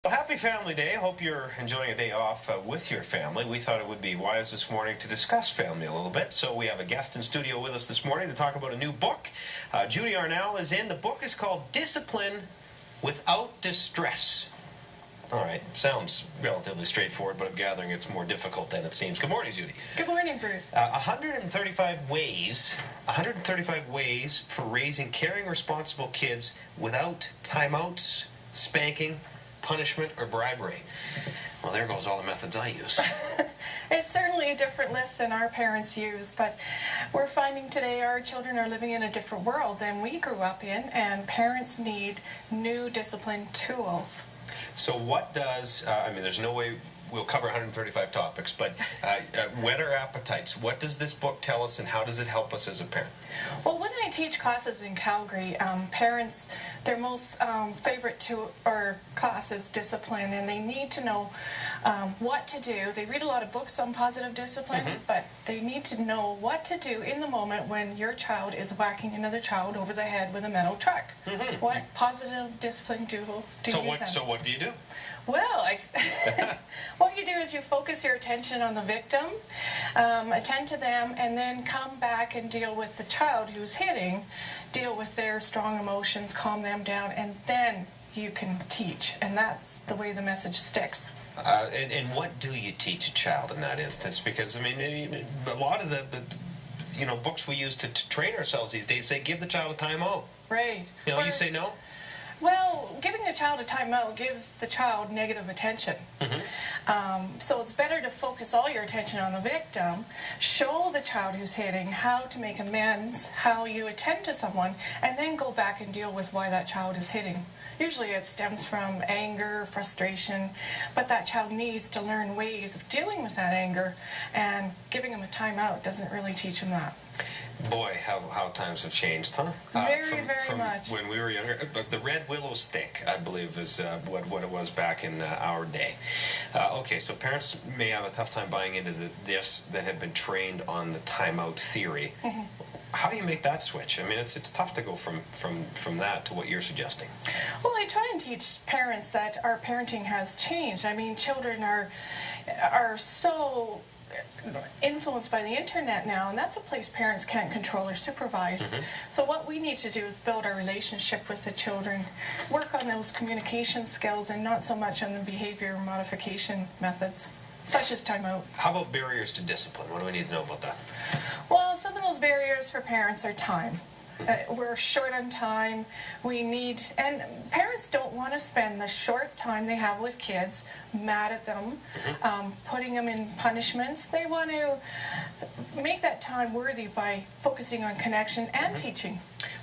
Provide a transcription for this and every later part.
Well, happy Family Day. Hope you're enjoying a day off with your family. We thought it would be wise this morning to discuss family a little bit. So we have a guest in studio with us this morning to talk about a new book. Judy Arnall is in. The book is called Discipline Without Distress. All right. Sounds relatively straightforward, but I'm gathering it's more difficult than it seems. Good morning, Judy. Good morning, Bruce. 135 ways for raising caring, responsible kids without timeouts, spanking, punishment, or bribery. Well, there goes all the methods I use. It's certainly a different list than our parents used, but we're finding today our children are living in a different world than we grew up in, and parents need new discipline tools. So what does, there's no way we'll cover 135 topics, but whet our appetites. What does this book tell us, and how does it help us as a parent? Well, when I teach classes in Calgary, parents, their most favorite class is discipline, and they need to know what to do. They read a lot of books on positive discipline, but they need to know what to do in the moment when your child is whacking another child over the head with a metal truck. What positive discipline do you use then? So what do you do? Well, what you do is you focus your attention on the victim, attend to them, and then come back and deal with the child who's hitting, deal with their strong emotions, calm them down, and then you can teach. And that's the way the message sticks. And what do you teach a child in that instance? Because, a lot of the books we use to train ourselves these days say give the child a timeout. Right. You say no? Well, giving a child a timeout gives the child negative attention. So it's better to focus all your attention on the victim, show the child who's hitting how to make amends, how you attend to someone, and then go back and deal with why that child is hitting. Usually it stems from anger, frustration, but that child needs to learn ways of dealing with that anger, and giving them a timeout doesn't really teach them that. Boy, how times have changed, huh? Very much. When we were younger. But the red willow stick, I believe, is what it was back in our day. Okay, so parents may have a tough time buying into this that have been trained on the timeout theory. How do you make that switch? It's tough to go from that to what you're suggesting. Well, I try and teach parents that our parenting has changed. Children are so influenced by the internet now, and that's a place parents can't control or supervise. So what we need to do is build our relationship with the children, work on those communication skills, and not so much on the behavior modification methods, such as timeout. How about barriers to discipline? What do we need to know about that? Well, some of those barriers for parents are time. We're short on time. And parents don't want to spend the short time they have with kids mad at them, putting them in punishments. They want to make that time worthy by focusing on connection and teaching.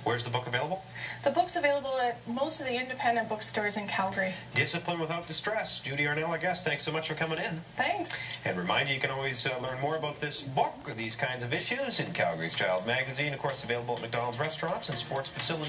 Where's the book available? The book's available at most of the independent bookstores in Calgary. Discipline Without Distress. Judy Arnall, our guest. Thanks so much for coming in. Thanks. And remind you can always learn more about this book or these kinds of issues in Calgary's Child Magazine. Of course, available at McDonald's restaurants and sports facilities.